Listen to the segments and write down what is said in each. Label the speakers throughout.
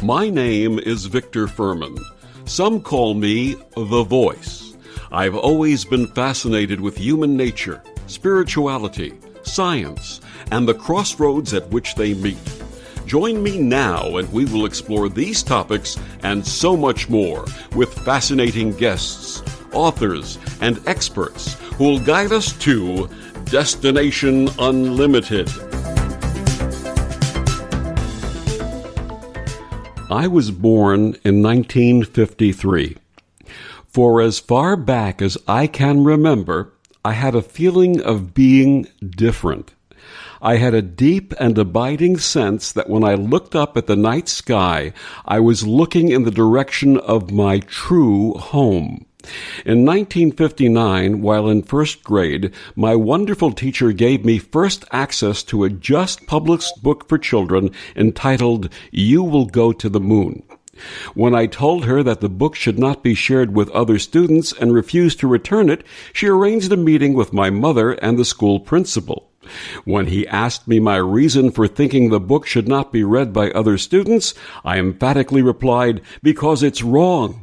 Speaker 1: My name is Victor Furman. Some call me The Voice. I've always been fascinated with human nature, spirituality, science, and the crossroads at which they meet. Join me now and we will explore these topics and so much more with fascinating guests, authors, and experts who will guide us to Destination Unlimited. I was born in 1953. For as far back as I can remember, I had a feeling of being different. I had a deep and abiding sense that when I looked up at the night sky, I was looking in the direction of my true home. In 1959, while in first grade, my wonderful teacher gave me first access to a just published book for children entitled You Will Go to the Moon. When I told her that the book should not be shared with other students and refused to return it, she arranged a meeting with my mother and the school principal. When he asked me my reason for thinking the book should not be read by other students, I emphatically replied, "Because it's wrong."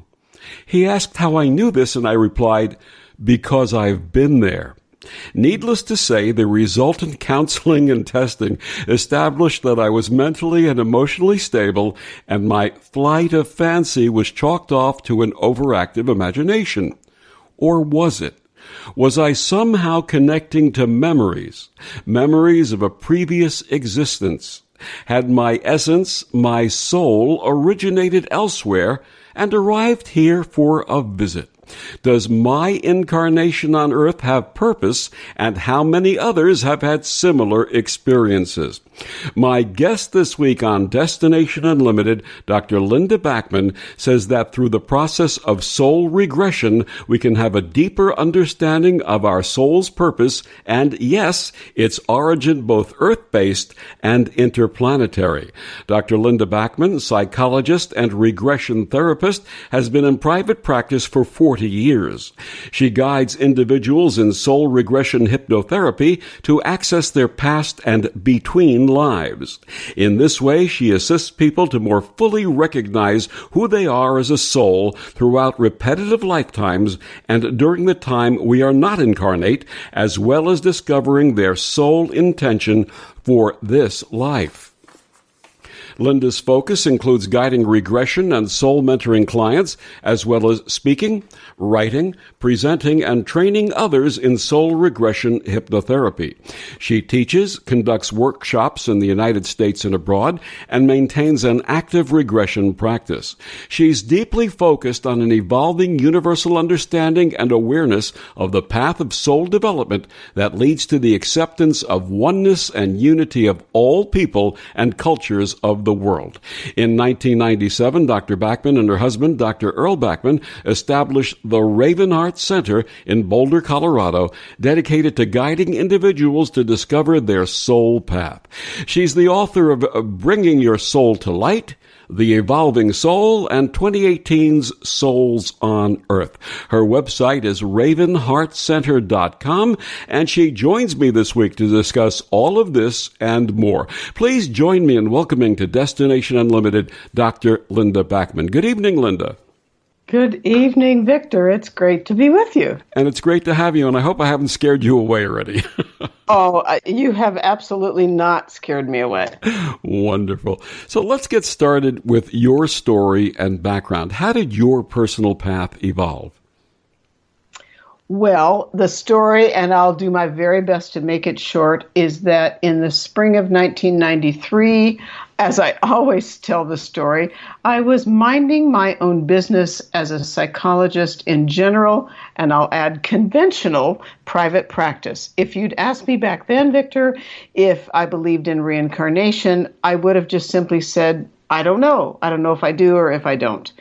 Speaker 1: He asked how I knew this, and I replied, "Because I've been there." Needless to say, the resultant counseling and testing established that I was mentally and emotionally stable, and my flight of fancy was chalked off to an overactive imagination. Or was it? Was I somehow connecting to memories of a previous existence? Had my essence, my soul, originated elsewhere and arrived here for a visit? Does my incarnation on earth have purpose, and how many others have had similar experiences? My guest this week on Destination Unlimited, Dr. Linda Backman, says that through the process of soul regression, we can have a deeper understanding of our soul's purpose, and yes, its origin both earth-based and interplanetary. Dr. Linda Backman, psychologist and regression therapist, has been in private practice for 40 years. She guides individuals in soul regression hypnotherapy to access their past and between lives. In this way, she assists people to more fully recognize who they are as a soul throughout repetitive lifetimes and during the time we are not incarnate, as well as discovering their soul intention for this life. Linda's focus includes guiding regression and soul mentoring clients, as well as speaking, writing, presenting, and training others in soul regression hypnotherapy. She teaches, conducts workshops in the United States and abroad, and maintains an active regression practice. She's deeply focused on an evolving universal understanding and awareness of the path of soul development that leads to the acceptance of oneness and unity of all people and cultures of the world. In 1997, Dr. Backman and her husband, Dr. Earl Backman, established the Ravenheart Center in Boulder, Colorado, dedicated to guiding individuals to discover their soul path. She's the author of Bringing Your Soul to Light, The Evolving Soul, and 2018's Souls on Earth. Her website is ravenheartcenter.com, and she joins me this week to discuss all of this and more. Please join me in welcoming to Destination Unlimited, Dr. Linda Backman. Good evening, Linda.
Speaker 2: Good evening, Victor. It's great to be with you.
Speaker 1: And it's great to have you, and I hope I haven't scared you away already.
Speaker 2: You have absolutely not scared me away.
Speaker 1: Wonderful. So let's get started with your story and background. How did your personal path evolve?
Speaker 2: Well, the story, and I'll do my very best to make it short, is that in the spring of 1993, as I always tell the story, I was minding my own business as a psychologist in general, and I'll add conventional private practice. If you'd asked me back then, Victor, if I believed in reincarnation, I would have just simply said, I don't know. I don't know if I do or if I don't.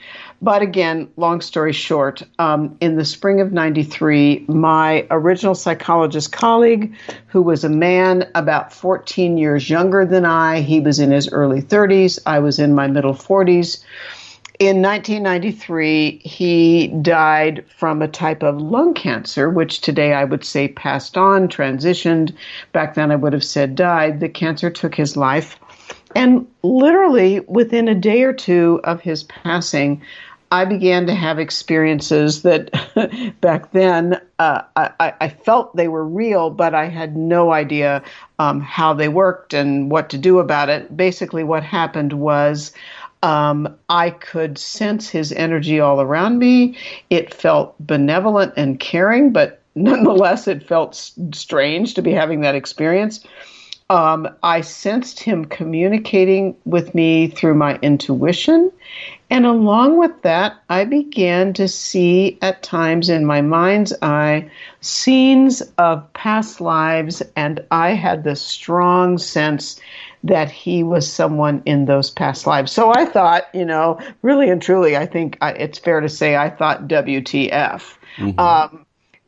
Speaker 2: But again, long story short, in the spring of 93, my original psychologist colleague, who was a man about 14 years younger than I, he was in his early 30s, I was in my middle 40s. In 1993, he died from a type of lung cancer, which today I would say passed on, transitioned. Back then I would have said died. The cancer took his life. And literally within a day or two of his passing, I began to have experiences that back then I felt they were real, but I had no idea how they worked and what to do about it. Basically, what happened was I could sense his energy all around me. It felt benevolent and caring, but nonetheless, it felt strange to be having that experience. I sensed him communicating with me through my intuition. And along with that, I began to see at times in my mind's eye scenes of past lives. And I had this strong sense that he was someone in those past lives. So I thought, really and truly, I think it's fair to say I thought WTF. Mm-hmm.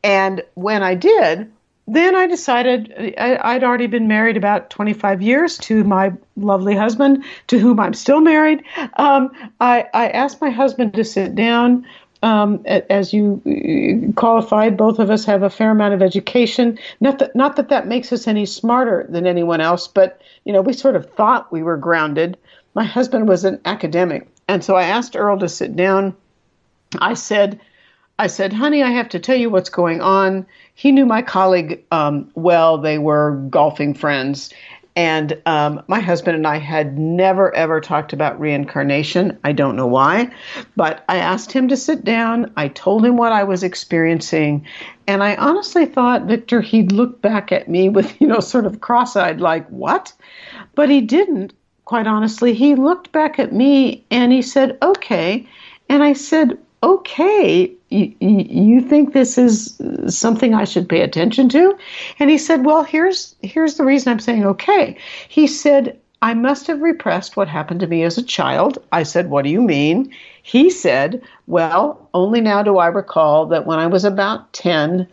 Speaker 2: And when I did, then I decided I'd already been married about 25 years to my lovely husband, to whom I'm still married. I asked my husband to sit down. As you qualified, both of us have a fair amount of education. Not that makes us any smarter than anyone else, but we sort of thought we were grounded. My husband was an academic, and so I asked Earl to sit down. I said, honey, I have to tell you what's going on. He knew my colleague well. They were golfing friends. And my husband and I had never, ever talked about reincarnation. I don't know why. But I asked him to sit down. I told him what I was experiencing. And I honestly thought, Victor, he'd look back at me with, sort of cross-eyed, like, what? But he didn't, quite honestly. He looked back at me and he said, okay. And I said, okay, you think this is something I should pay attention to? And he said, well, here's the reason I'm saying okay. He said, I must have repressed what happened to me as a child. I said, what do you mean? He said, well, only now do I recall that when I was about 10,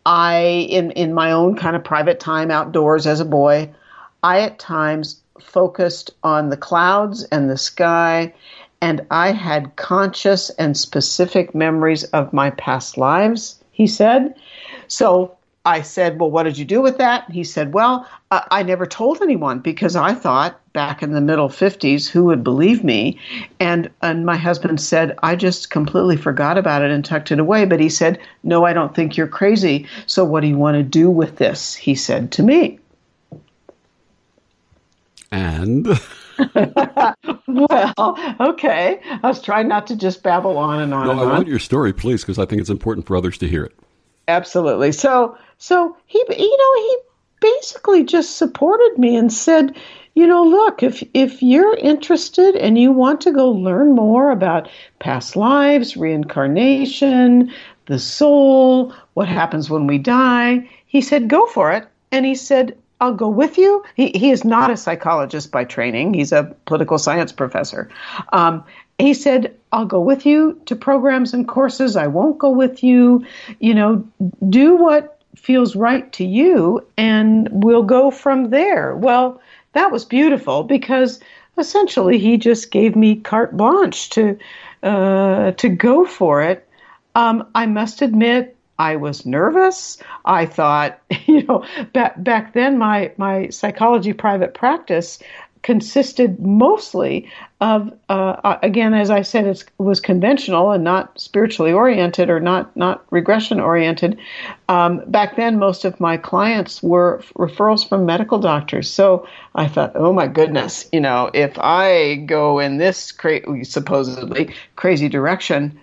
Speaker 2: in my own kind of private time outdoors as a boy, I at times focused on the clouds and the sky, and I had conscious and specific memories of my past lives, he said. So I said, well, what did you do with that? He said, well, I never told anyone because I thought back in the middle 50s, who would believe me? And my husband said, I just completely forgot about it and tucked it away. But he said, no, I don't think you're crazy. So what do you want to do with this? He said to me.
Speaker 1: And...
Speaker 2: Well, okay. I was trying not to just babble on and on.
Speaker 1: No,
Speaker 2: and
Speaker 1: I
Speaker 2: on.
Speaker 1: want your story, please, because I think it's important for others to hear it.
Speaker 2: Absolutely. So he basically just supported me and said, look, if you're interested and you want to go learn more about past lives, reincarnation, the soul, what happens when we die, he said, go for it. And he said, I'll go with you. He is not a psychologist by training. He's a political science professor. He said, I'll go with you to programs and courses. I won't go with you. Do what feels right to you, and we'll go from there. Well, that was beautiful because essentially he just gave me carte blanche to go for it. I must admit, I was nervous. I thought, back then my psychology private practice consisted mostly of, again, as I said, it was conventional and not spiritually oriented or not regression oriented. Back then, most of my clients were referrals from medical doctors. So I thought, oh my goodness, if I go in this supposedly crazy direction,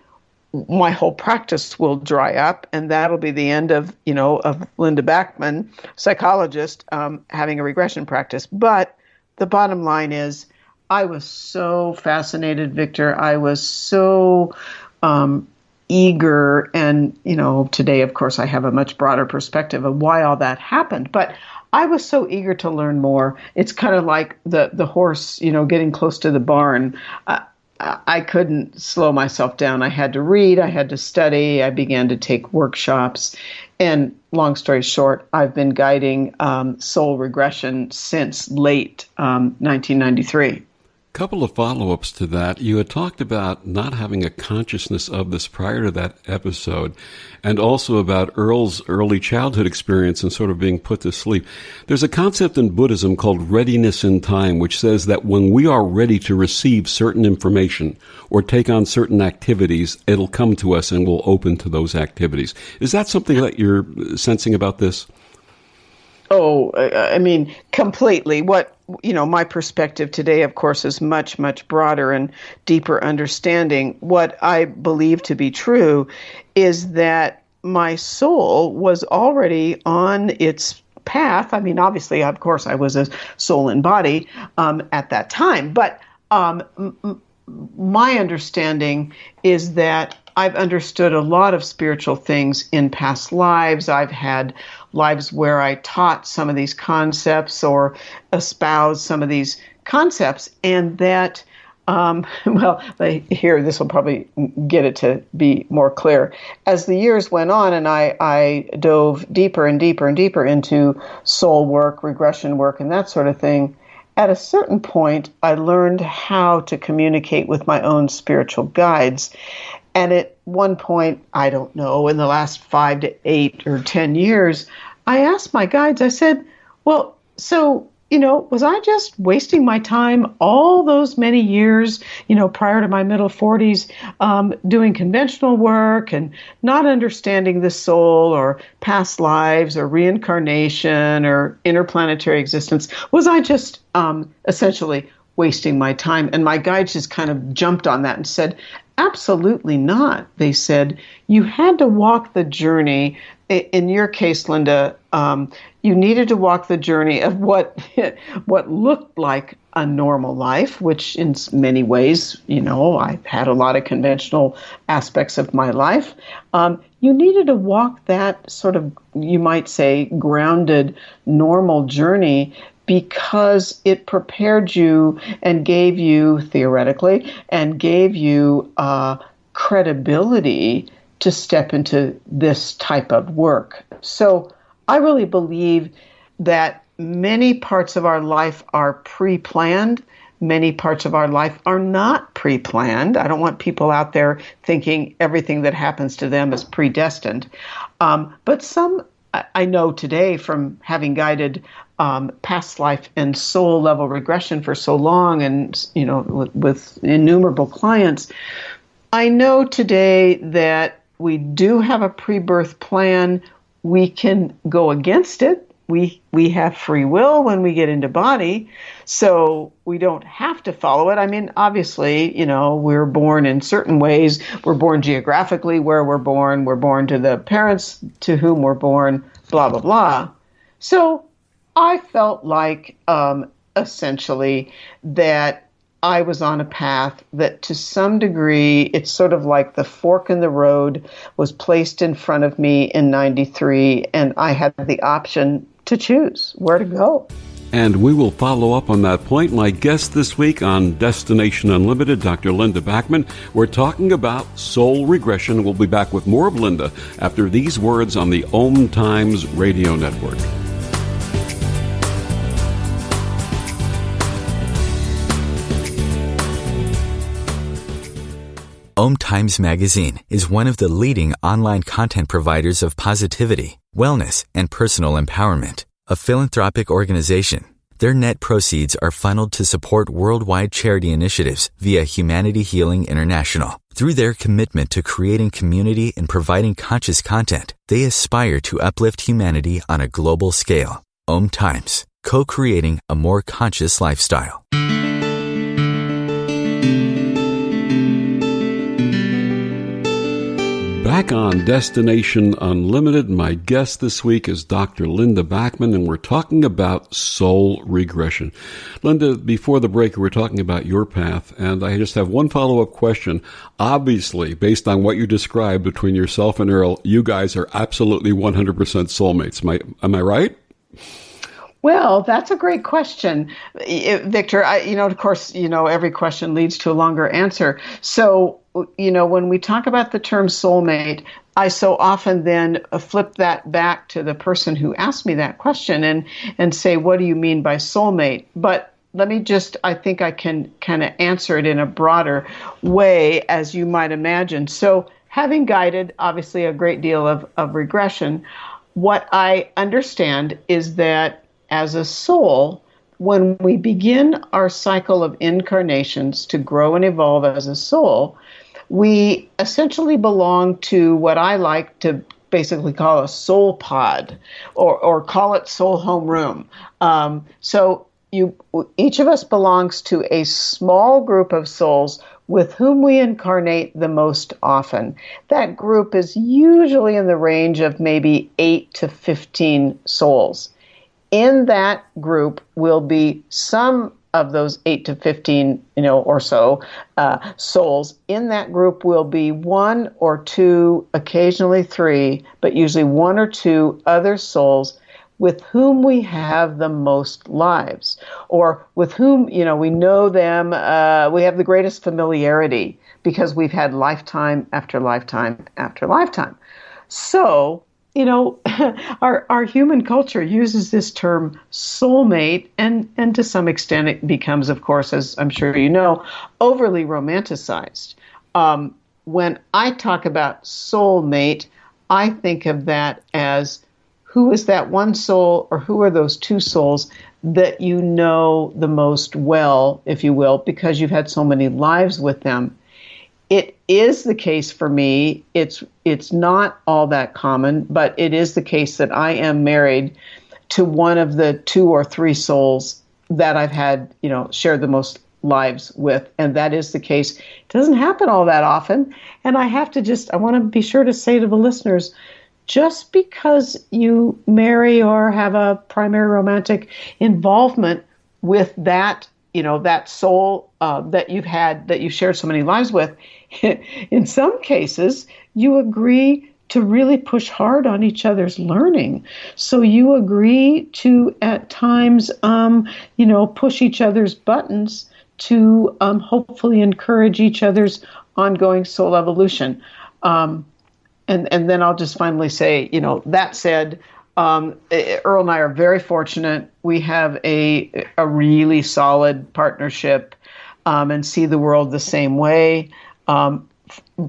Speaker 2: my whole practice will dry up, and that'll be the end of Linda Backman, psychologist, having a regression practice. But the bottom line is, I was so fascinated, Victor. I was so eager, and today, of course, I have a much broader perspective of why all that happened. But I was so eager to learn more. It's kind of like the horse, getting close to the barn. I couldn't slow myself down. I had to read, I had to study, I began to take workshops. And long story short, I've been guiding soul regression since late 1993.
Speaker 1: Couple of follow-ups to that. You had talked about not having a consciousness of this prior to that episode, and also about Earl's early childhood experience and sort of being put to sleep. There's a concept in Buddhism called readiness in time, which says that when we are ready to receive certain information or take on certain activities, it'll come to us and we'll open to those activities. Is that something that you're sensing about this?
Speaker 2: Oh, I mean, completely. My perspective today, of course, is much, much broader and deeper understanding. What I believe to be true is that my soul was already on its path. I mean, obviously, of course, I was a soul and body at that time. But my understanding is that I've understood a lot of spiritual things in past lives. I've had lives where I taught some of these concepts or espoused some of these concepts, and that, here, this will probably get it to be more clear. As the years went on and I dove deeper and deeper and deeper into soul work, regression work, and that sort of thing, at a certain point, I learned how to communicate with my own spiritual guides. And at one point, I don't know, in the last 5 to 8 or 10 years, I asked my guides, I said, well, so, was I just wasting my time all those many years, prior to my middle 40s, doing conventional work and not understanding the soul or past lives or reincarnation or interplanetary existence? Was I just essentially wasting my time? And my guides just kind of jumped on that and said, absolutely not. They said, you had to walk the journey. In your case, Linda, you needed to walk the journey of what looked like a normal life, which in many ways, I've had a lot of conventional aspects of my life. You needed to walk that sort of, you might say, grounded, normal journey, because it prepared you and gave you, theoretically, and gave you credibility to step into this type of work. So I really believe that many parts of our life are pre-planned. Many parts of our life are not pre-planned. I don't want people out there thinking everything that happens to them is predestined. But some, I know today from having guided past life and soul level regression for so long, and with innumerable clients, I know today that we do have a pre-birth plan. We can go against it. We have free will when we get into body, so we don't have to follow it. I mean, obviously, we're born in certain ways. We're born geographically where we're born to the parents to whom we're born, blah, blah, blah. So I felt like essentially that I was on a path that to some degree, it's sort of like the fork in the road was placed in front of me in 93, and I had the option to choose where to go.
Speaker 1: And we will follow up on that point. My guest this week on Destination Unlimited, Dr. Linda Backman. We're talking about soul regression. We'll be back with more of Linda after these words on the OMTimes radio network.
Speaker 3: OMTimes Magazine is one of the leading online content providers of positivity, wellness, and personal empowerment. A philanthropic organization, their net proceeds are funneled to support worldwide charity initiatives via Humanity Healing International. Through their commitment to creating community and providing conscious content, they aspire to uplift humanity on a global scale. OMTimes, co-creating a more conscious lifestyle.
Speaker 1: Back on Destination Unlimited, my guest this week is Dr. Linda Backman, and we're talking about soul regression. Linda, before the break, we were talking about your path, and I just have one follow-up question. Obviously, based on what you described between yourself and Earl, you guys are absolutely 100% soulmates. Am I right?
Speaker 2: Well, that's a great question, Victor. Of course, every question leads to a longer answer. So, when we talk about the term soulmate, I so often then flip that back to the person who asked me that question and say, what do you mean by soulmate? But let me just, I think I can kind of answer it in a broader way, as you might imagine. So having guided, obviously, a great deal of regression, what I understand is that as a soul, when we begin our cycle of incarnations to grow and evolve as a soul, we essentially belong to what I like to basically call a soul pod, or call it soul homeroom. So each of us belongs to a small group of souls with whom we incarnate the most often. That group is usually in the range of maybe 8 to 15 souls. In that group will be some of those 8 to 15, or so souls. In that group will be 1 or 2, occasionally 3, but usually 1 or 2 other souls with whom we have the most lives, or with whom, we know them, we have the greatest familiarity because we've had lifetime after lifetime after lifetime. So, our human culture uses this term soulmate, and to some extent it becomes, of course, as I'm sure you know, overly romanticized. When I talk about soulmate, I think of that as who is that one soul, or who are those 2 souls that you know the most well, if you will, because you've had so many lives with them. It is the case for me. It's not all that common, but it is the case that I am married to one of the 2 or 3 souls that I've had, shared the most lives with. And that is the case. It doesn't happen all that often. And I want to be sure to say to the listeners, just because you marry or have a primary romantic involvement with that, that soul that you've shared so many lives with, in some cases, you agree to really push hard on each other's learning. So you agree to, at times, push each other's buttons to hopefully encourage each other's ongoing soul evolution. And then I'll just finally say, that said, Earl and I are very fortunate. We have a really solid partnership and see the world the same way.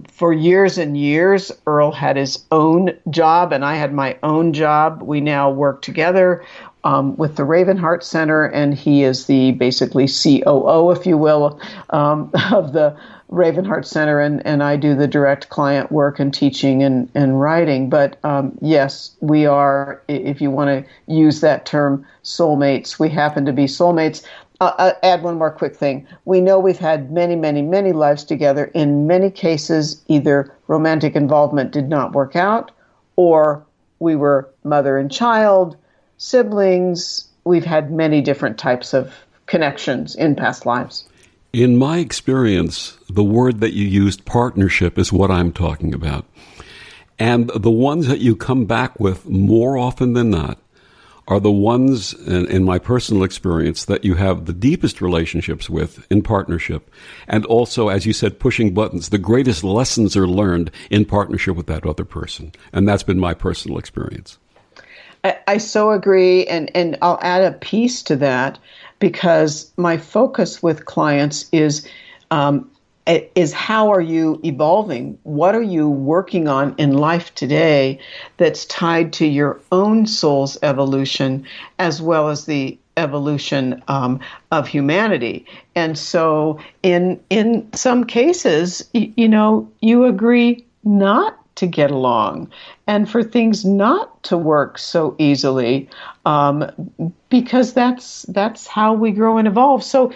Speaker 2: For years and years, Earl had his own job and I had my own job. We now work together with the Raven Heart Center, and he is the basically COO, if you will, of the Raven Heart Center, and I do the direct client work and teaching and writing. But yes, we are, if you want to use that term, soulmates. We happen to be soulmates. I'll add one more quick thing. We know we've had many, many, many lives together. In many cases, either romantic involvement did not work out, or we were mother and child, siblings. We've had many different types of connections in past lives.
Speaker 1: In my experience, the word that you used, partnership, is what I'm talking about. And the ones that you come back with more often than not are the ones, in my personal experience, that you have the deepest relationships with in partnership. And also, as you said, pushing buttons. The greatest lessons are learned in partnership with that other person. And that's been my personal experience.
Speaker 2: I so agree. And I'll add a piece to that, because my focus with clients is how are you evolving? What are you working on in life today that's tied to your own soul's evolution as well as the evolution of humanity? And so in some cases, you agree not to get along and for things not to work so easily, because that's how we grow and evolve. So,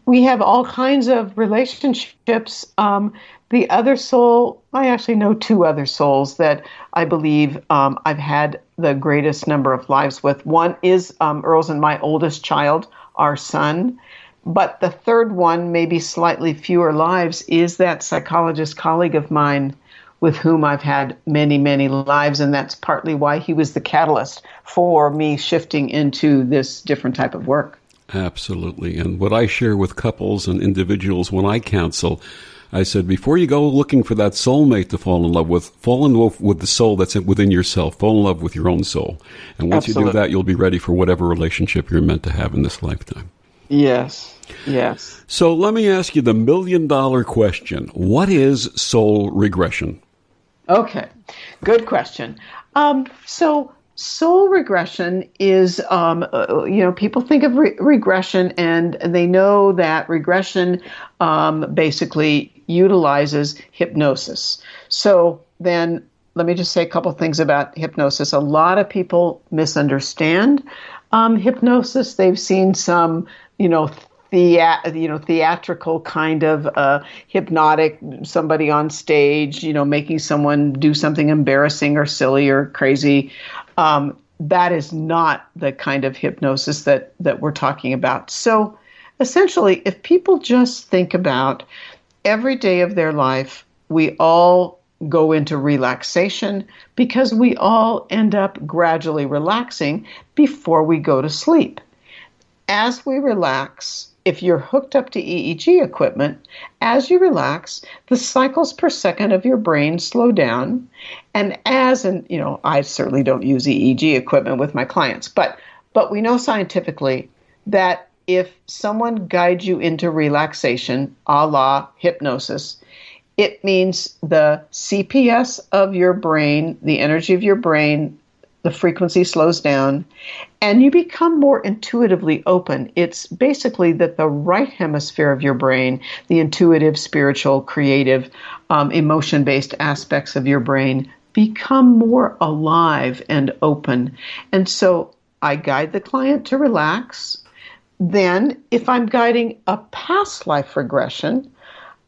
Speaker 2: we have all kinds of relationships. The other soul, I actually know 2 other souls that I believe I've had the greatest number of lives with. One is Earl's and my oldest child, our son. But the third one, maybe slightly fewer lives, is that psychologist colleague of mine with whom I've had many, many lives. And that's partly why he was the catalyst for me shifting into this different type of work.
Speaker 1: Absolutely. And what I share with couples and individuals when I counsel, I said, before you go looking for that soulmate to fall in love with the soul that's within yourself. Fall in love with your own soul. And once
Speaker 2: Absolutely.
Speaker 1: you do that, you'll be ready for whatever relationship you're meant to have in this lifetime.
Speaker 2: Yes. Yes.
Speaker 1: So let me ask you the $1,000,000 question. What is soul regression?
Speaker 2: Okay. Good question. So soul regression is, people think of regression and they know that regression basically utilizes hypnosis. So then let me just say a couple things about hypnosis. A lot of people misunderstand hypnosis. They've seen some, theatrical kind of hypnotic, somebody on stage, making someone do something embarrassing or silly or crazy. That is not the kind of hypnosis that we're talking about. So essentially, if people just think about every day of their life, we all go into relaxation because we all end up gradually relaxing before we go to sleep. As we relax, if you're hooked up to EEG equipment, as you relax, the cycles per second of your brain slow down. And I certainly don't use EEG equipment with my clients, but we know scientifically that if someone guides you into relaxation, a la hypnosis, it means the CPS of your brain, the energy of your brain, the frequency slows down, and you become more intuitively open. It's basically that the right hemisphere of your brain, the intuitive, spiritual, creative, emotion-based aspects of your brain become more alive and open. And so I guide the client to relax. Then, if I'm guiding a past life regression,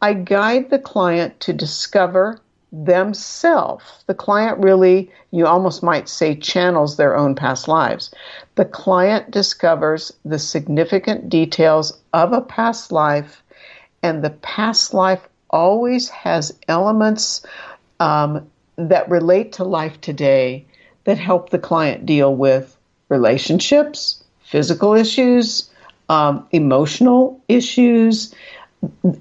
Speaker 2: I guide the client to discover themselves. The client really, you almost might say, channels their own past lives. The client discovers the significant details of a past life, and the past life always has elements that relate to life today that help the client deal with relationships, physical issues, emotional issues.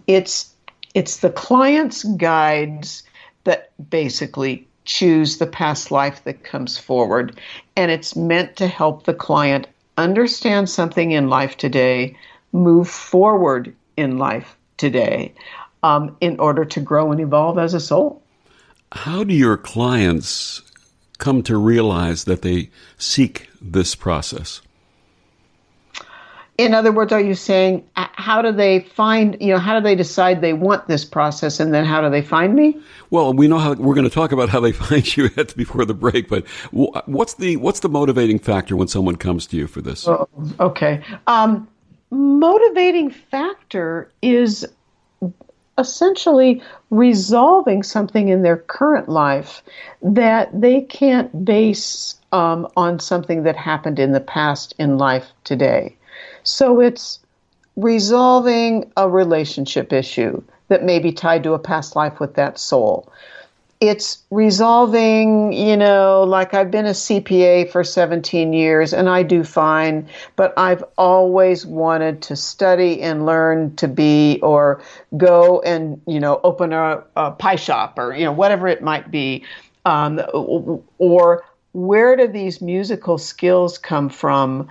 Speaker 2: It's the client's guides that basically choose the past life that comes forward. And it's meant to help the client understand something in life today, move forward in life today, in order to grow and evolve as a soul.
Speaker 1: How do your clients come to realize that they seek this process?
Speaker 2: In other words, are you saying, how do they decide they want this process, and then how do they find me?
Speaker 1: Well, we know how we're going to talk about how they find you before the break, but what's the motivating factor when someone comes to you for this?
Speaker 2: Oh, okay. Motivating factor is essentially resolving something in their current life that they can't base on something that happened in the past in life today. So it's resolving a relationship issue that may be tied to a past life with that soul. It's resolving, like I've been a CPA for 17 years and I do fine, but I've always wanted to study and learn to be, or go and, open a pie shop or, whatever it might be. Or where do these musical skills come from?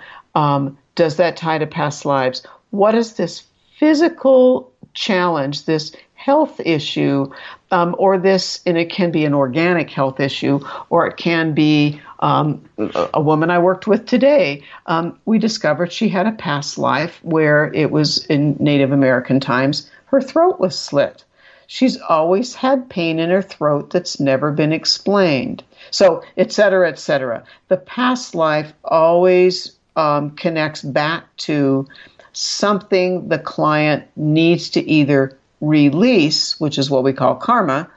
Speaker 2: Does that tie to past lives? What is this physical challenge, this health issue, or this, and it can be an organic health issue, or it can be a woman I worked with today. We discovered she had a past life where it was in Native American times, her throat was slit. She's always had pain in her throat that's never been explained. So, et cetera, et cetera. The past life always connects back to something the client needs to either release, which is what we call karma,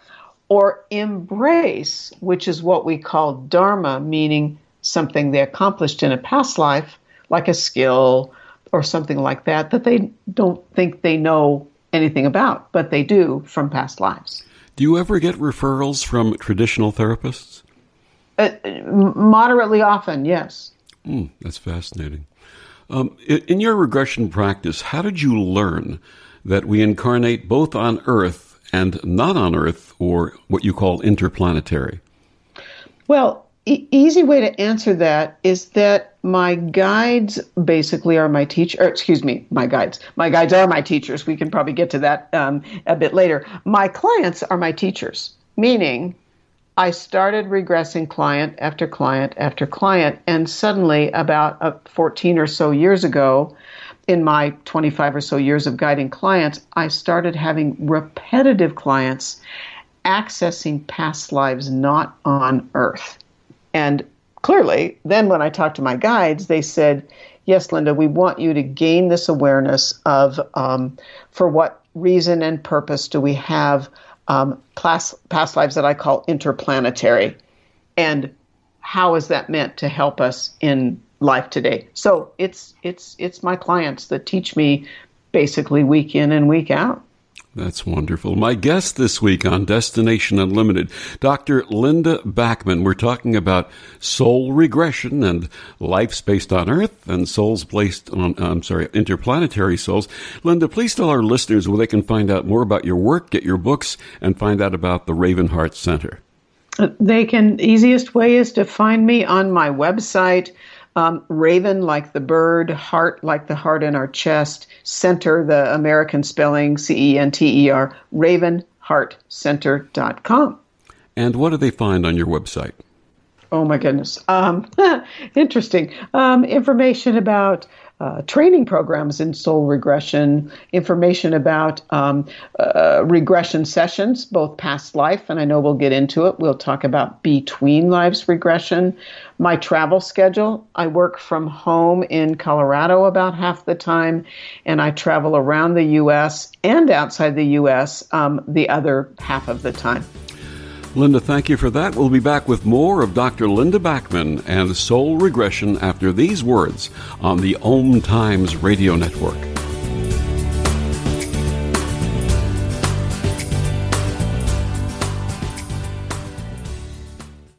Speaker 2: or embrace, which is what we call dharma, meaning something they accomplished in a past life, like a skill or something like that, that they don't think they know anything about, but they do from past lives.
Speaker 1: Do you ever get referrals from traditional therapists?
Speaker 2: Moderately often, yes.
Speaker 1: That's fascinating. In your regression practice, how did you learn that we incarnate both on Earth and not on Earth, or what you call interplanetary?
Speaker 2: Well, easy way to answer that is that my guides basically are my my guides. My guides are my teachers. We can probably get to that a bit later. My clients are my teachers, meaning I started regressing client after client after client, and suddenly about 14 or so years ago, in my 25 or so years of guiding clients, I started having repetitive clients accessing past lives not on Earth. And clearly, then when I talked to my guides, they said, yes, Linda, we want you to gain this awareness of for what reason and purpose do we have past lives that I call interplanetary, and how is that meant to help us in life today? So it's my clients that teach me basically week in and week out.
Speaker 1: That's wonderful. My guest this week on Destination Unlimited, Dr. Linda Backman. We're talking about soul regression and lives based on Earth and souls based on, interplanetary souls. Linda, please tell our listeners where they can find out more about your work, get your books, and find out about the Raven Heart Center.
Speaker 2: Easiest way is to find me on my website, Raven like the bird, heart like the heart in our chest, center, the American spelling, CENTER, ravenheartcenter.com.
Speaker 1: And what do they find on your website?
Speaker 2: Oh, my goodness. Interesting. Information about training programs in soul regression, information about regression sessions, both past life, and I know we'll get into it. We'll talk about between lives regression. My travel schedule. I work from home in Colorado about half the time, and I travel around the U.S. and outside the U.S. The other half of the time.
Speaker 1: Linda, thank you for that. We'll be back with more of Dr. Linda Backman and soul regression after these words on the OMTimes radio network.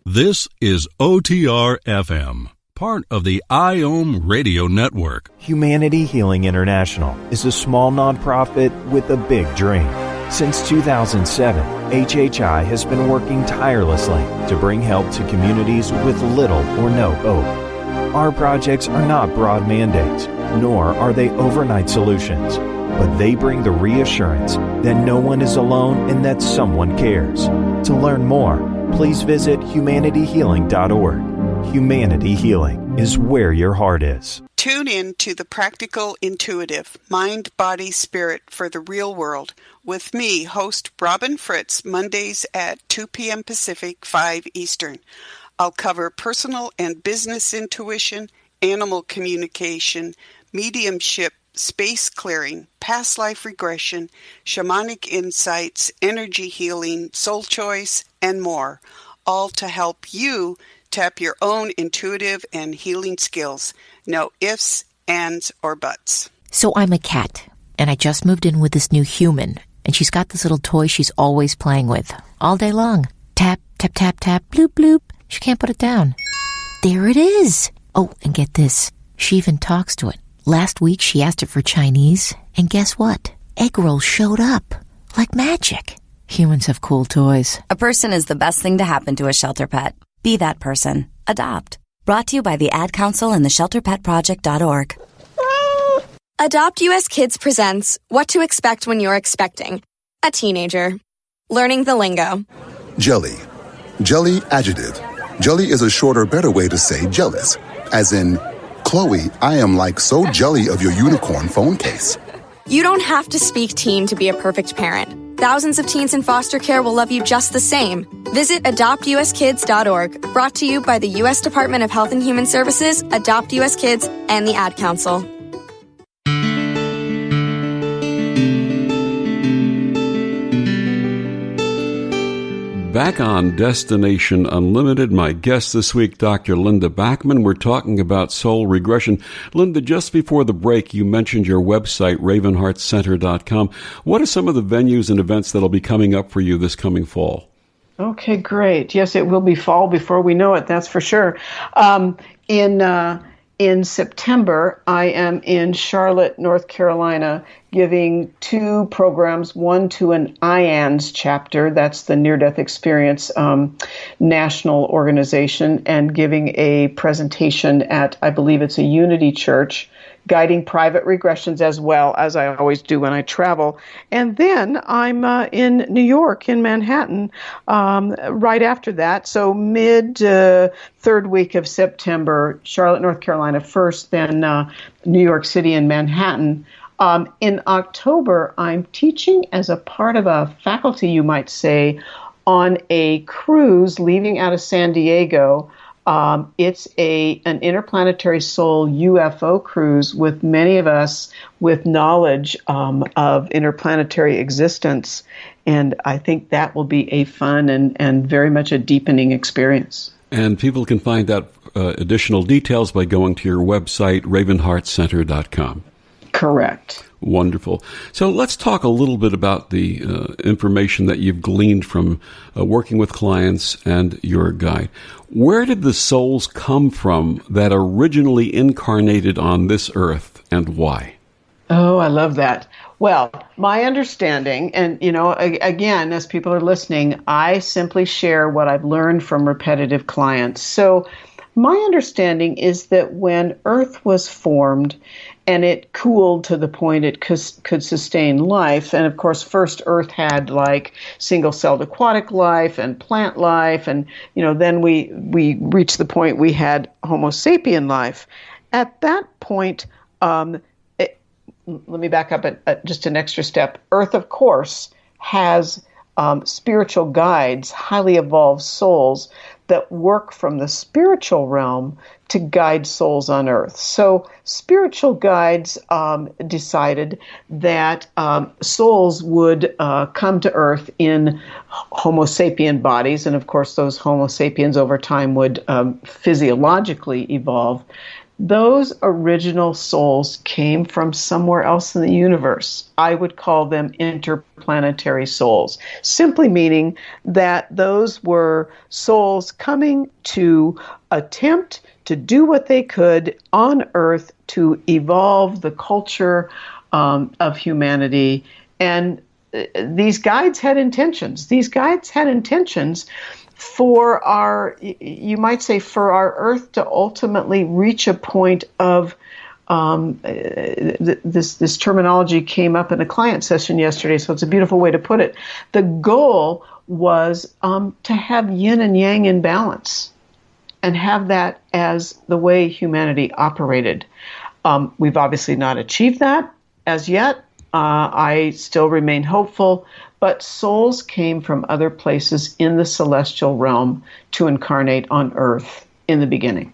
Speaker 4: This is OTR-FM, part of the IOM radio network.
Speaker 5: Humanity Healing International is a small nonprofit with a big dream. Since 2007, HHI has been working tirelessly to bring help to communities with little or no hope. Our projects are not broad mandates, nor are they overnight solutions, but they bring the reassurance that no one is alone and that someone cares. To learn more, please visit humanityhealing.org. Humanity Healing is where your heart is.
Speaker 6: Tune in to the Practical Intuitive, Mind, Body, Spirit for the Real World with me, host Robin Fritz, Mondays at 2 p.m. Pacific, 5 Eastern. I'll cover personal and business intuition, animal communication, mediumship, space clearing, past life regression, shamanic insights, energy healing, soul choice, and more, all to help you tap your own intuitive and healing skills. No ifs, ands, or buts.
Speaker 7: So I'm a cat, and I just moved in with this new human, and she's got this little toy she's always playing with, all day long. Tap, tap, tap, tap, bloop, bloop. She can't put it down. There it is. Oh, and get this. She even talks to it. Last week, she asked it for Chinese, and guess what? Egg rolls showed up. Like magic. Humans have cool toys.
Speaker 8: A person is the best thing to happen to a shelter pet. Be that person. Adopt. Brought to you by the Ad Council and the ShelterPetProject.org.
Speaker 9: Adopt US Kids presents What to Expect When You're Expecting a Teenager. Learning the lingo.
Speaker 10: Jelly. Jelly adjective. Jelly is a shorter, better way to say jealous. As in, Chloe, I am like so jelly of your unicorn phone case.
Speaker 9: You don't have to speak teen to be a perfect parent. Thousands of teens in foster care will love you just the same. Visit adoptuskids.org. Brought to you by the U.S. Department of Health and Human Services, Adopt US Kids, and the Ad Council.
Speaker 1: Back on Destination Unlimited, my guest this week, Dr. Linda Backman. We're talking about soul regression. Linda, just before the break, you mentioned your website, ravenheartcenter.com. What are some of the venues and events that will be coming up for you this coming fall?
Speaker 2: Okay, great. Yes, it will be fall before we know it, that's for sure. in September, I am in Charlotte, North Carolina, giving 2 programs, one to an IANDS chapter, that's the Near-Death Experience national organization, and giving a presentation at, I believe it's a Unity Church, guiding private regressions as well, as I always do when I travel. And then I'm in New York, in Manhattan, right after that. So third week of September, Charlotte, North Carolina first, then New York City and Manhattan. In October, I'm teaching as a part of a faculty, you might say, on a cruise leaving out of San Diego. It's an interplanetary soul UFO cruise with many of us with knowledge of interplanetary existence. And I think that will be a fun and very much a deepening experience.
Speaker 1: And people can find out additional details by going to your website, ravenheartcenter.com.
Speaker 2: Correct.
Speaker 1: Wonderful. So let's talk a little bit about the information that you've gleaned from working with clients and your guide. Where did the souls come from that originally incarnated on this earth, and why?
Speaker 2: Oh, I love that. Well, my understanding, and again, as people are listening, I simply share what I've learned from repetitive clients. So my understanding is that when Earth was formed and it cooled to the point it could sustain life, and of course, first Earth had like single-celled aquatic life and plant life, and then we reached the point we had Homo sapien life. At that point, let me back up just an extra step. Earth, of course, has spiritual guides, highly evolved souls that work from the spiritual realm to guide souls on Earth. So spiritual guides decided that souls would come to Earth in Homo sapien bodies, and of course those Homo sapiens over time would physiologically evolve. Those original souls came from somewhere else in the universe. I would call them interplanetary souls, simply meaning that those were souls coming to attempt to do what they could on Earth to evolve the culture of humanity. And these guides had intentions. These guides had intentions for our, you might say, for our Earth to ultimately reach a point of, this terminology came up in a client session yesterday, so it's a beautiful way to put it. The goal was to have yin and yang in balance and have that as the way humanity operated. We've obviously not achieved that as yet. I still remain hopeful. But souls came from other places in the celestial realm to incarnate on Earth in the beginning.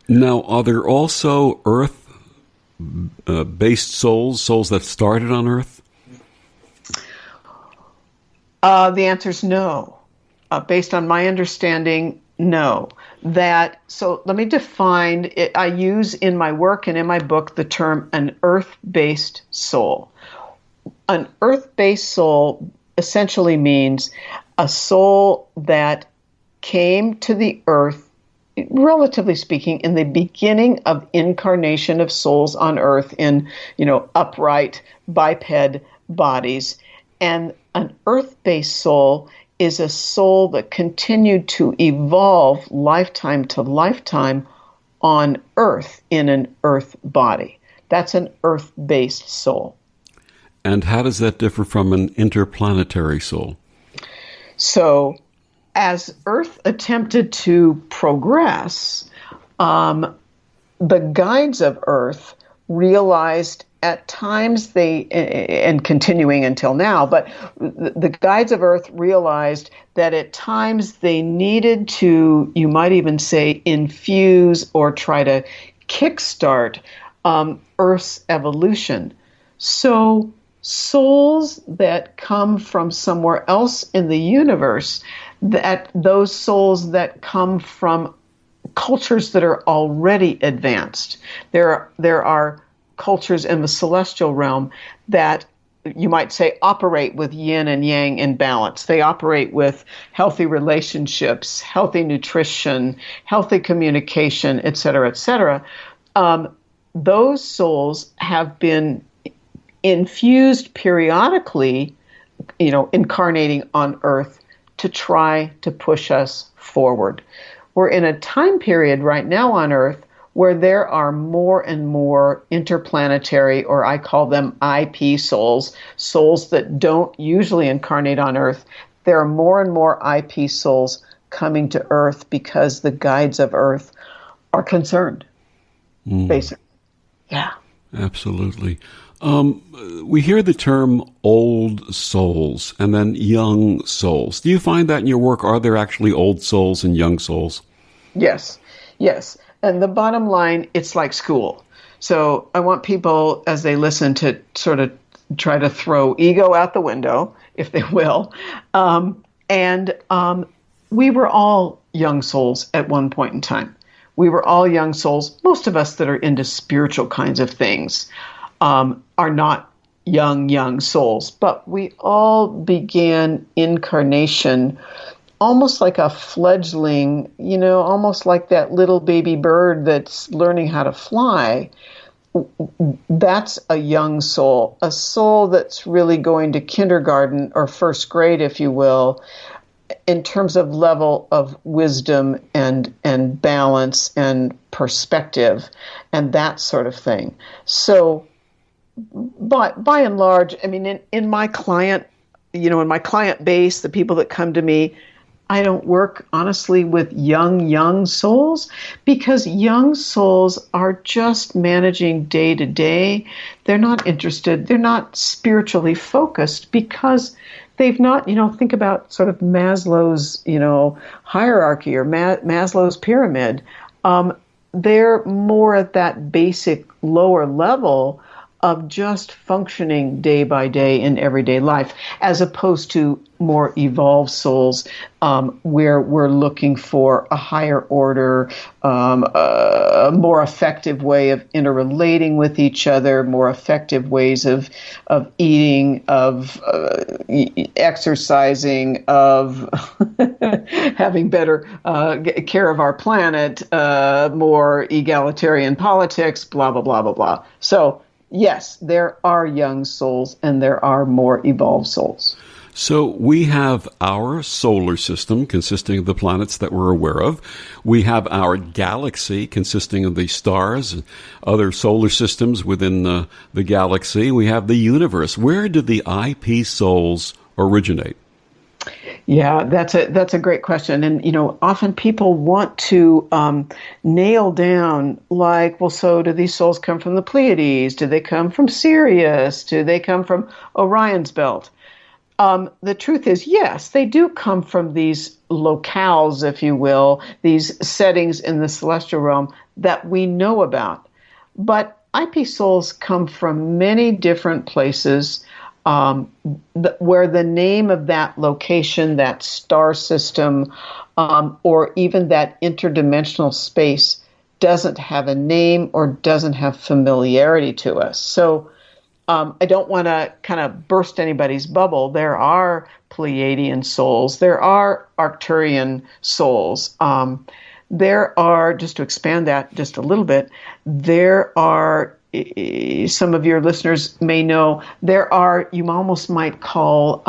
Speaker 1: Now, are there also Earth-based souls that started on Earth?
Speaker 2: The answer is no. Based on my understanding, no. So let me define it. I use in my work and in my book the term an Earth-based soul. An Earth-based soul essentially means a soul that came to the Earth, relatively speaking, in the beginning of incarnation of souls on Earth in, upright biped bodies. And an Earth-based soul is a soul that continued to evolve lifetime to lifetime on Earth in an Earth body. That's an Earth-based soul.
Speaker 1: And how does that differ from an interplanetary soul?
Speaker 2: So, as Earth attempted to progress, the guides of Earth realized at times and continuing until now, but the guides of Earth realized that at times they needed to, you might even say, infuse or try to kickstart Earth's evolution. So souls that come from somewhere else in the universe, that those souls that come from cultures that are already advanced. There are cultures in the celestial realm that you might say operate with yin and yang in balance. They operate with healthy relationships, healthy nutrition, healthy communication, et cetera, et cetera. Those souls have been infused periodically, incarnating on Earth to try to push us forward. We're in a time period right now on Earth where there are more and more interplanetary, or I call them IP souls that don't usually incarnate on Earth. There are more and more IP souls coming to Earth because the guides of Earth are concerned, basically. Yeah.
Speaker 1: Absolutely. We hear the term old souls and then young souls. Do you find that in your work? Are there actually old souls and young souls?
Speaker 2: Yes. And the bottom line, it's like school. So I want people, as they listen, to sort of try to throw ego out the window, if they will. We were all young souls at one point in time. We were all young souls. Most of us that are into spiritual kinds of things are not young souls, but we all began incarnation almost like a fledgling, almost like that little baby bird that's learning how to fly. That's a young soul, a soul that's really going to kindergarten or first grade, if you will, in terms of level of wisdom and balance and perspective and that sort of thing. So, but by and large, I mean, in my client, in my client base, the people that come to me, I don't work, honestly, with young souls, because young souls are just managing day to day. They're not interested. They're not spiritually focused because they've not, think about sort of Maslow's, hierarchy or Maslow's pyramid. They're more at that basic lower level of just functioning day by day in everyday life, as opposed to more evolved souls, where we're looking for a higher order, a more effective way of interrelating with each other, more effective ways of eating, of exercising, of having better care of our planet, more egalitarian politics, blah, blah, blah, blah, blah. So, yes, there are young souls and there are more evolved souls.
Speaker 1: So we have our solar system consisting of the planets that we're aware of. We have our galaxy consisting of the stars and other solar systems within the galaxy. We have the universe. Where did the IP souls originate?
Speaker 2: Yeah, that's a great question. And, often people want to nail down, like, well, so do these souls come from the Pleiades? Do they come from Sirius? Do they come from Orion's belt? The truth is, yes, they do come from these locales, if you will, these settings in the celestial realm that we know about. But IP souls come from many different places, where the name of that location, that star system, or even that interdimensional space doesn't have a name or doesn't have familiarity to us. So I don't want to kind of burst anybody's bubble. There are Pleiadian souls. There are Arcturian souls. There are, just to expand that just a little bit, there are, some of your listeners may know, there are, you almost might call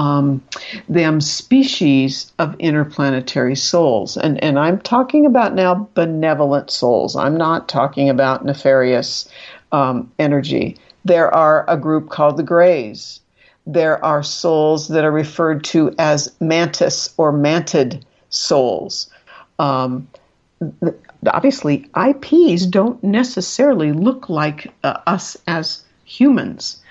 Speaker 2: them species of interplanetary souls. And I'm talking about now benevolent souls. I'm not talking about nefarious energy. There are a group called the Greys. There are souls that are referred to as mantis or mantid souls. Obviously, IPs don't necessarily look like us as humans.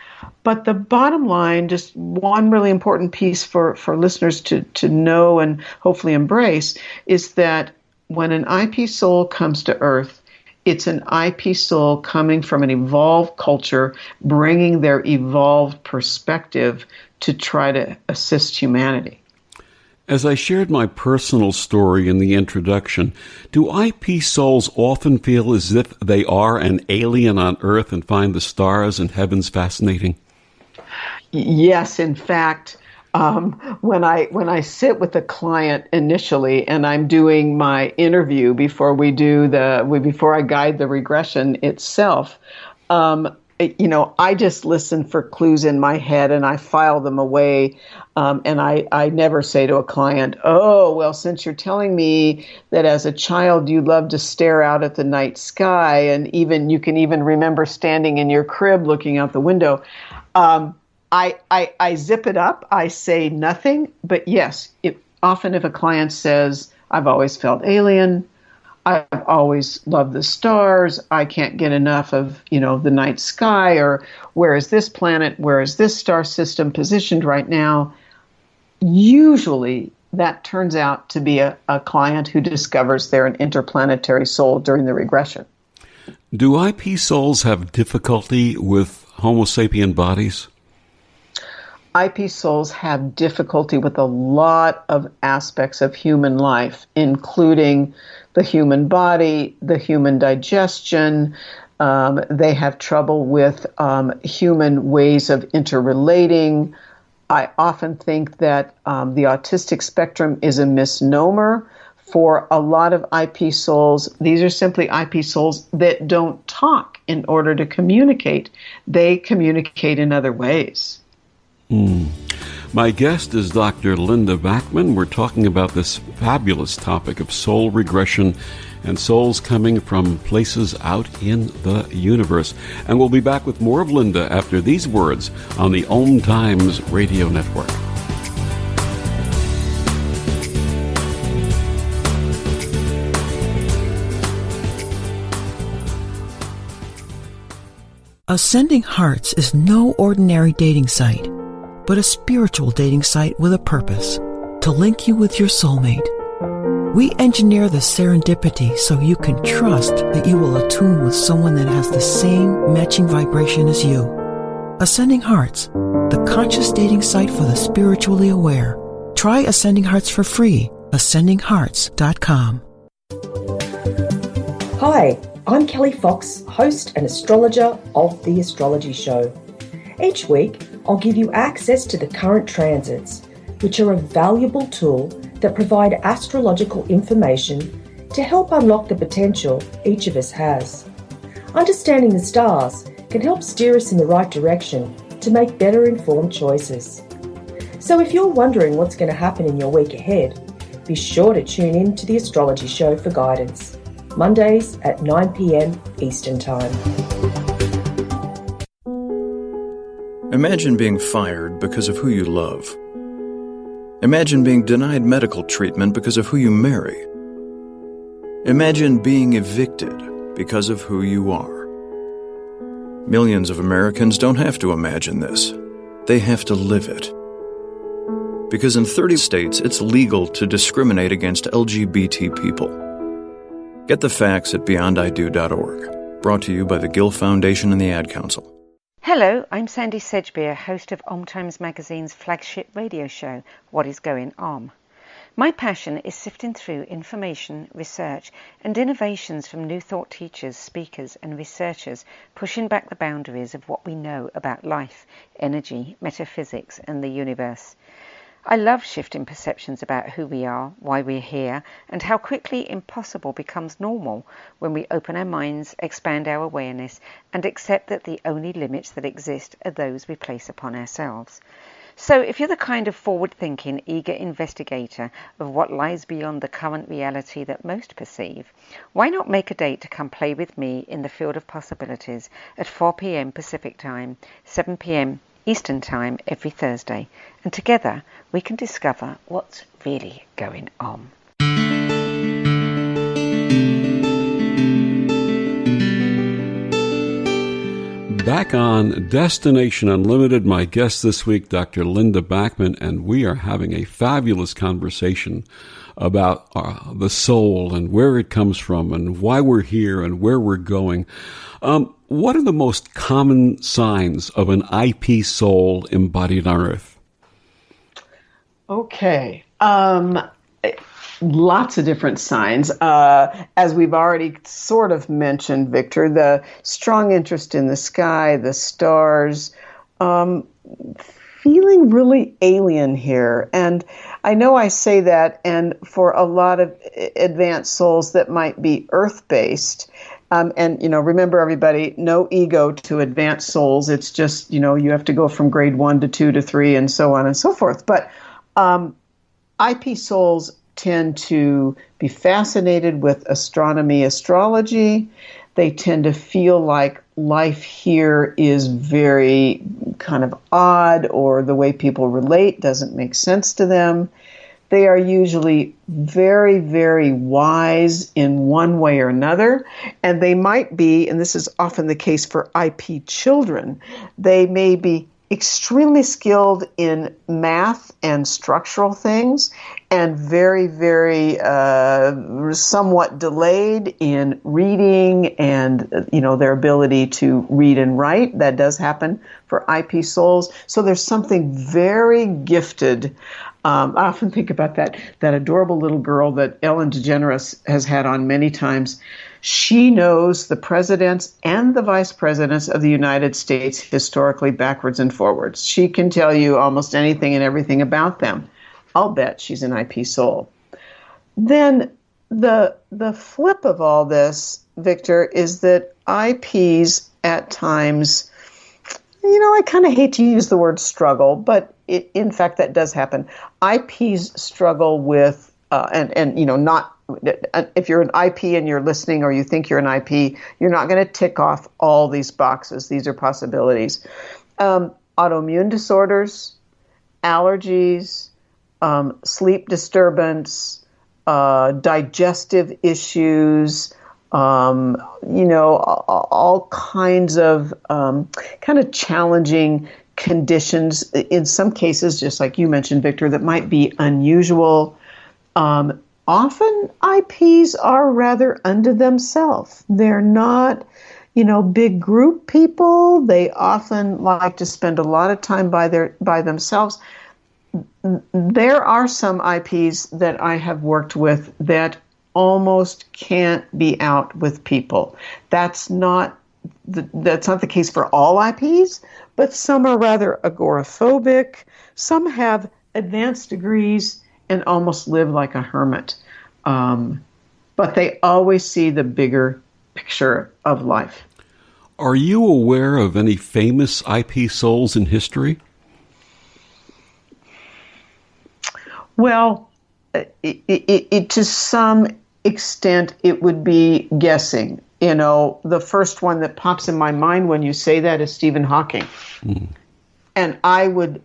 Speaker 2: But the bottom line, just one really important piece for listeners to know and hopefully embrace, is that when an IP soul comes to Earth, it's an IP soul coming from an evolved culture, bringing their evolved perspective to try to assist humanity.
Speaker 1: As I shared my personal story in the introduction, do IP souls often feel as if they are an alien on Earth and find the stars and heavens fascinating?
Speaker 2: Yes, in fact, when I sit with a client initially and I'm doing my interview before before I guide the regression itself, I just listen for clues in my head and I file them away. And I never say to a client, oh, well, since you're telling me that as a child you love to stare out at the night sky and you can even remember standing in your crib looking out the window, I zip it up. I say nothing. But yes, often if a client says, I've always felt alien, I've always loved the stars, I can't get enough of, the night sky, or where is this planet, where is this star system positioned right now, usually that turns out to be a client who discovers they're an interplanetary soul during the regression.
Speaker 1: Do IP souls have difficulty with Homo sapien bodies?
Speaker 2: IP souls have difficulty with a lot of aspects of human life, including the human body, the human digestion. They have trouble with human ways of interrelating. I often think that the autistic spectrum is a misnomer for a lot of IP souls. These are simply IP souls that don't talk in order to communicate. They communicate in other ways.
Speaker 1: My guest is Dr. Linda Backman. We're talking about this fabulous topic of soul regression and souls coming from places out in the universe. And we'll be back with more of Linda after these words on the OMTimes Radio Network.
Speaker 11: Ascending Hearts is no ordinary dating site, but a spiritual dating site with a purpose, to link you with your soulmate. We engineer the serendipity so you can trust that you will attune with someone that has the same matching vibration as you. Ascending Hearts, the conscious dating site for the spiritually aware. Try Ascending Hearts for free, ascendinghearts.com.
Speaker 12: Hi, I'm Kelly Fox, host and astrologer of The Astrology Show. Each week, I'll give you access to the current transits, which are a valuable tool that provide astrological information to help unlock the potential each of us has. Understanding the stars can help steer us in the right direction to make better informed choices. So if you're wondering what's going to happen in your week ahead, be sure to tune in to The Astrology Show for guidance, Mondays at 9 p.m. Eastern Time.
Speaker 13: Imagine being fired because of who you love. Imagine being denied medical treatment because of who you marry. Imagine being evicted because of who you are. Millions of Americans don't have to imagine this. They have to live it. Because in 30 states, it's legal to discriminate against LGBT people. Get the facts at beyondido.org. Brought to you by the Gill Foundation and the Ad Council.
Speaker 14: Hello, I'm Sandy Sedgbeer, host of OMTimes magazine's flagship radio show, What is Going On? My passion is sifting through information, research, and innovations from new thought teachers, speakers, and researchers pushing back the boundaries of what we know about life, energy, metaphysics, and the universe. I love shifting perceptions about who we are, why we're here, and how quickly impossible becomes normal when we open our minds, expand our awareness, and accept that the only limits that exist are those we place upon ourselves. So if you're the kind of forward-thinking, eager investigator of what lies beyond the current reality that most perceive, why not make a date to come play with me in the field of possibilities at 4 p.m. Pacific Time, 7 p.m. Eastern Time every Thursday, and together we can discover what's really going on.
Speaker 1: Back on Destination Unlimited, my guest this week, Dr. Linda Backman, and we are having a fabulous conversation about the soul and where it comes from and why we're here and where we're going. What are the most common signs of an IP soul embodied on Earth?
Speaker 2: Okay. Lots of different signs. As we've already sort of mentioned, Victor, the strong interest in the sky, the stars, feeling really alien here. And I know I say that, and for a lot of advanced souls that might be earth-based, and, remember everybody, no ego to advanced souls. It's just, you have to go from grade 1 to 2 to 3 and so on and so forth. But IP souls tend to be fascinated with astronomy, astrology. They tend to feel like life here is very kind of odd, or the way people relate doesn't make sense to them. They are usually very, very wise in one way or another, and they might be, and this is often the case for IP children, they may be extremely skilled in math and structural things, and very, very somewhat delayed in reading and, their ability to read and write. That does happen for IP souls. So there's something very gifted. I often think about that adorable little girl that Ellen DeGeneres has had on many times. She knows the presidents and the vice presidents of the United States historically backwards and forwards. She can tell you almost anything and everything about them. I'll bet she's an IP soul. Then the flip of all this, Victor, is that IPs at times, I kind of hate to use the word struggle, but in fact that does happen. IPs struggle with, not, if you're an IP and you're listening or you think you're an IP, you're not going to tick off all these boxes. These are possibilities. Autoimmune disorders, allergies, sleep disturbance, digestive issues, all kinds of kind of challenging conditions, in some cases, just like you mentioned, Victor, that might be unusual. Often IPs are rather unto themselves. They're not, big group people. They often like to spend a lot of time by themselves. There are some IPs that I have worked with that almost can't be out with people. That's not the case for all IPs, but some are rather agoraphobic. Some have advanced degrees and almost live like a hermit. But they always see the bigger picture of life.
Speaker 1: Are you aware of any famous IP souls in history?
Speaker 2: Well, it to some extent, it would be guessing. The first one that pops in my mind when you say that is Stephen Hawking. Mm. And I would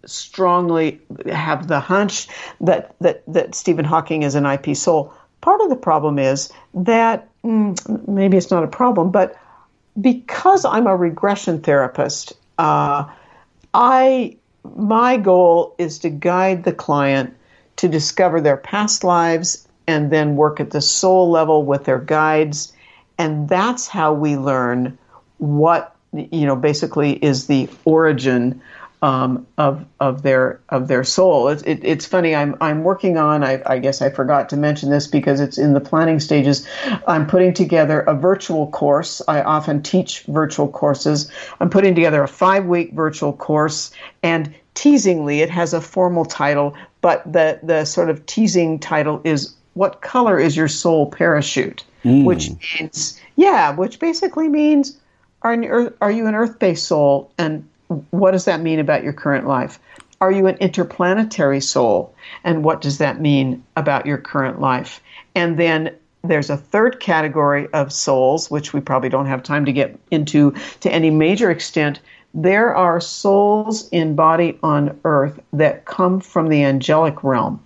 Speaker 2: strongly have the hunch that Stephen Hawking is an IP soul. Part of the problem is that, maybe it's not a problem, but because I'm a regression therapist, my goal is to guide the client to discover their past lives and then work at the soul level with their guides. And that's how we learn what, basically is the origin of their soul. It's funny. I'm working on. I guess I forgot to mention this because it's in the planning stages. I'm putting together a virtual course. I often teach virtual courses. I'm putting together a 5-week virtual course, and teasingly, it has a formal title, but the sort of teasing title is "What color is your soul parachute?" Which means, which basically means, are you an earth-based soul, and what does that mean about your current life? Are you an interplanetary soul? And what does that mean about your current life? And then there's a third category of souls, which we probably don't have time to get into to any major extent. There are souls in body on earth that come from the angelic realm.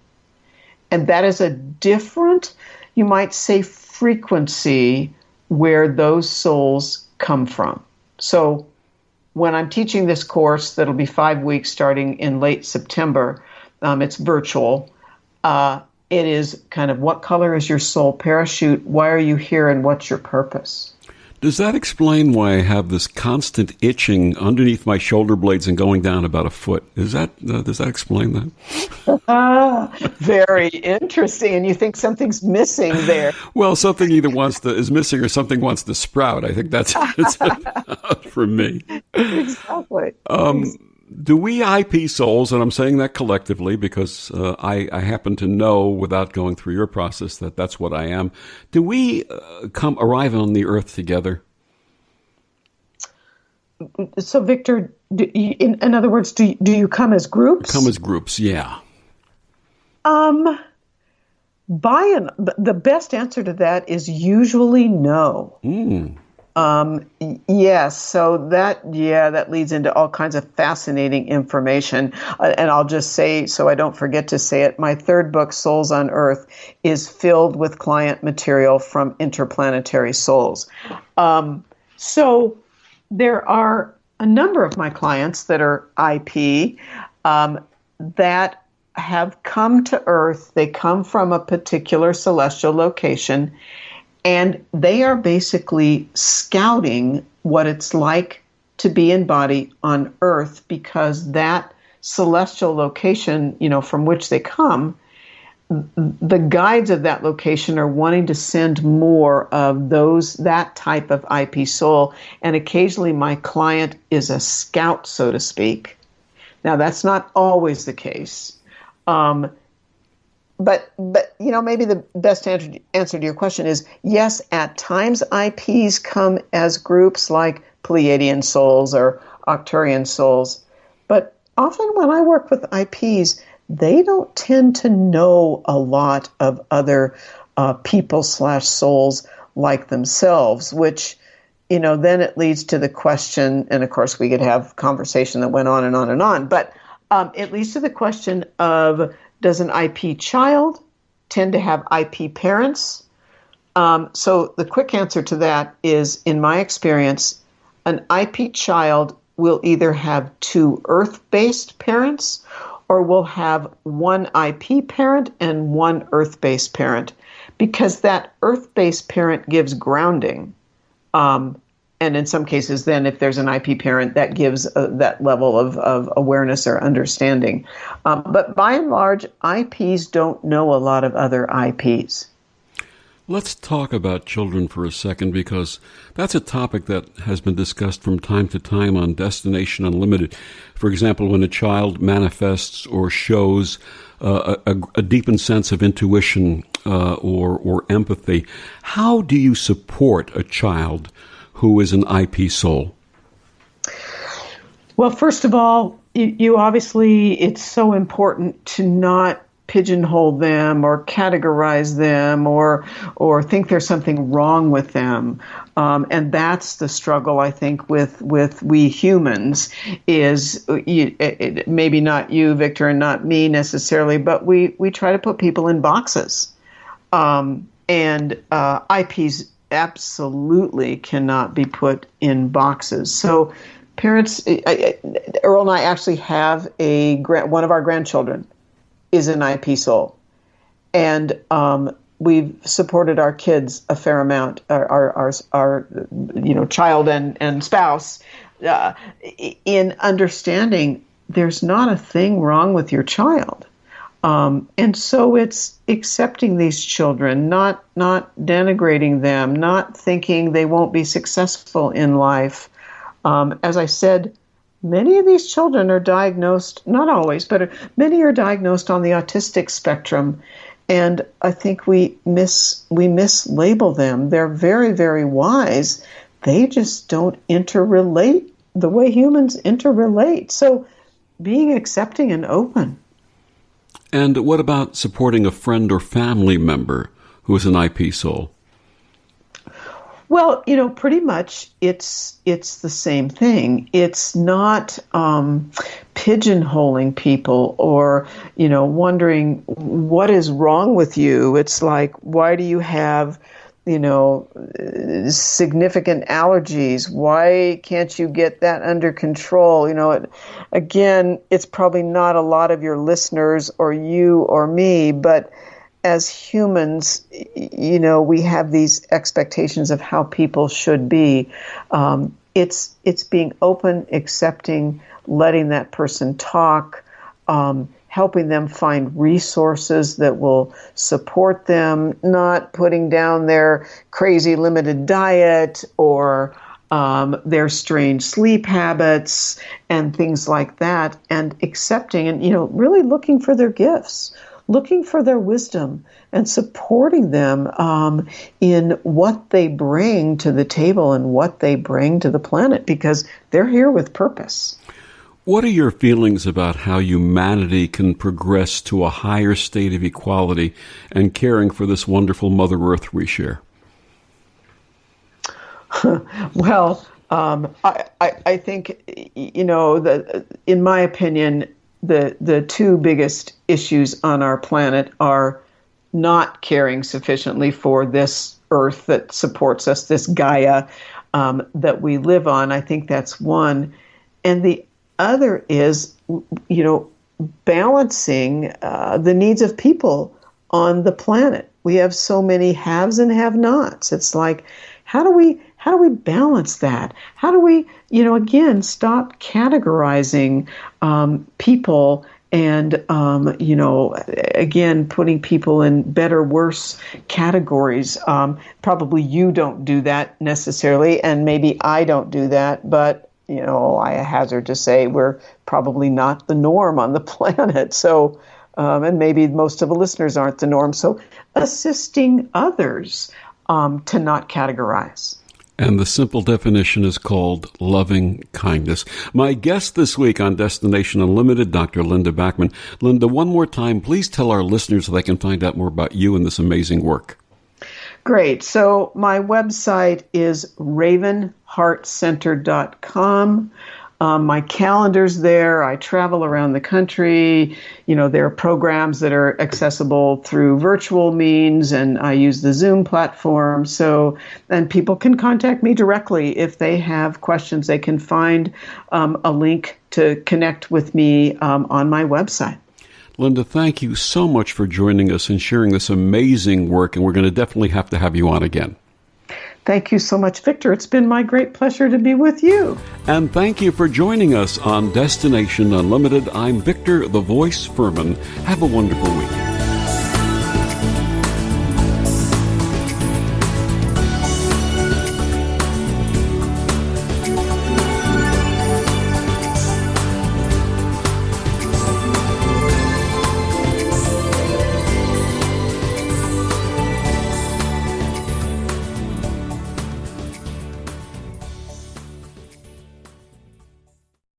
Speaker 2: And that is a different, you might say, frequency where those souls come from. So when I'm teaching this course, that'll be 5 weeks starting in late September, it's virtual. It is kind of, what color is your soul parachute? Why are you here, and what's your purpose?
Speaker 1: Does that explain why I have this constant itching underneath my shoulder blades and going down about a foot? Does that explain that?
Speaker 2: Very interesting. And you think something's missing there?
Speaker 1: Well, something either is missing or something wants to sprout. I think that's for me.
Speaker 2: Exactly.
Speaker 1: Do we IP souls, and I'm saying that collectively because I happen to know without going through your process that that's what I am, do we arrive on the earth together?
Speaker 2: So, Victor, in other words, do you come as groups?
Speaker 1: Come as groups, yeah.
Speaker 2: The best answer to that is usually no. Yes, so that leads into all kinds of fascinating information. And I'll just say, so I don't forget to say it, my third book, Souls on Earth, is filled with client material from interplanetary souls. So there are a number of my clients that are IP that have come to Earth. They come from a particular celestial location, and they are basically scouting what it's like to be in body on Earth, because that celestial location, from which they come, the guides of that location are wanting to send more of that type of IP soul. And occasionally my client is a scout, so to speak. Now, that's not always the case. But maybe the best answer to your question is yes, at times IPs come as groups like Pleiadian souls or Arcturian souls. But often when I work with IPs, they don't tend to know a lot of other people/souls like themselves, which, then it leads to the question, and of course we could have conversation that went on and on and on, but it leads to the question of, does an IP child tend to have IP parents? So the quick answer to that is, in my experience, an IP child will either have two Earth-based parents or will have one IP parent and one Earth-based parent, because that Earth-based parent gives grounding. And in some cases, then, if there's an IP parent, that gives that level of awareness or understanding. But by and large, IPs don't know a lot of other IPs.
Speaker 1: Let's talk about children for a second, because that's a topic that has been discussed from time to time on Destination Unlimited. For example, when a child manifests or shows a deepened sense of intuition or empathy, how do you support a child who is an IP soul?
Speaker 2: Well, first of all, you obviously, it's so important to not pigeonhole them or categorize them or think there's something wrong with them. And that's the struggle, I think, with we humans is maybe not you, Victor, and not me necessarily, but we try to put people in boxes. And IPs absolutely cannot be put in boxes. So parents, Earl and I actually have one of our grandchildren is an IP soul. And we've supported our kids a fair amount, our child and spouse, in understanding there's not a thing wrong with your child. And so it's accepting these children, not denigrating them, not thinking they won't be successful in life. As I said, many of these children are diagnosed, not always, but many are diagnosed on the autistic spectrum. And I think we mislabel them. They're very, very wise. They just don't interrelate the way humans interrelate. So being accepting and open.
Speaker 1: And what about supporting a friend or family member who is an IP soul?
Speaker 2: Well, pretty much it's the same thing. It's not pigeonholing people or, wondering what is wrong with you. It's like, why do you have, significant allergies? Why can't you get that under control? Again, it's probably not a lot of your listeners or you or me, but as humans, we have these expectations of how people should be. It's being open, accepting, letting that person talk, helping them find resources that will support them, not putting down their crazy limited diet or their strange sleep habits and things like that, and accepting and, really looking for their gifts, looking for their wisdom, and supporting them in what they bring to the table and what they bring to the planet, because they're here with purpose.
Speaker 1: What are your feelings about how humanity can progress to a higher state of equality and caring for this wonderful Mother Earth we share?
Speaker 2: Well, I think, in my opinion, the two biggest issues on our planet are not caring sufficiently for this Earth that supports us, this Gaia that we live on. I think that's one. And the other is, balancing the needs of people on the planet. We have so many haves and have-nots. It's like, how do we balance that? How do we, again, stop categorizing people and, again, putting people in better, worse categories? Probably you don't do that necessarily, and maybe I don't do that, but I hazard to say we're probably not the norm on the planet. So, and maybe most of the listeners aren't the norm. So assisting others to not categorize.
Speaker 1: And the simple definition is called loving kindness. My guest this week on Destination Unlimited, Dr. Linda Backman. Linda, one more time, please tell our listeners so they can find out more about you and this amazing work.
Speaker 2: Great. So my website is ravenheartcenter.com. My calendar's there. I travel around the country. There are programs that are accessible through virtual means, and I use the Zoom platform. And people can contact me directly if they have questions. They can find a link to connect with me on my website.
Speaker 1: Linda, thank you so much for joining us and sharing this amazing work, and we're going to definitely have to have you on again.
Speaker 2: Thank you so much, Victor. It's been my great pleasure to be with you.
Speaker 1: And thank you for joining us on Destination Unlimited. I'm Victor, the Voice Furman. Have a wonderful week.